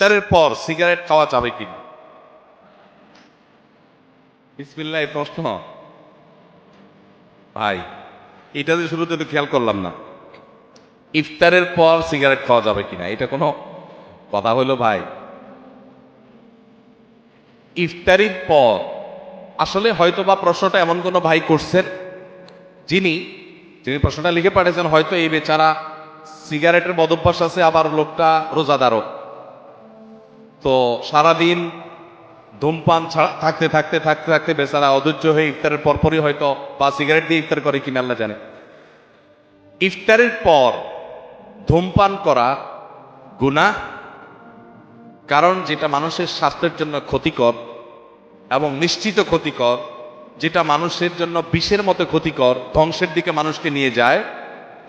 ইফতারের পর সিগারেট খাওয়া যাবে কি? বিসমিল্লাহ, এই প্রশ্ন ভাই, এটা যে শুরুতে তো খেয়াল করলাম না। ইফতারের পর সিগারেট খাওয়া যাবে কিনা এটা কোনো কথা হলো ভাই? ইফতারির পর আসলে হয়তো বা প্রশ্নটা এমন কোনো ভাই করছেন যিনি যিনি প্রশ্নটা লিখে পাঠিয়েছেন, হয়তো এই বেচারা সিগারেটের বদভ্যাস আছে, আবার লোকটা রোজাদারও। তো সারাদিন ধূমপান ছাড়া থাকতে থাকতে থাকতে থাকতে বেচারা অধৈর্য হয়ে ইফতারের পরপরই হয়তো বা সিগারেট দিয়ে ইফতার করে কিনা আল্লাহ জানে। ইফতারের পর ধূমপান করা গুনাহ, কারণ যেটা মানুষের স্বাস্থ্যের জন্য ক্ষতিকর এবং নিশ্চিত ক্ষতিকর, যেটা মানুষের জন্য বিষের মতো ক্ষতিকর, ধ্বংসের দিকে মানুষকে নিয়ে যায়,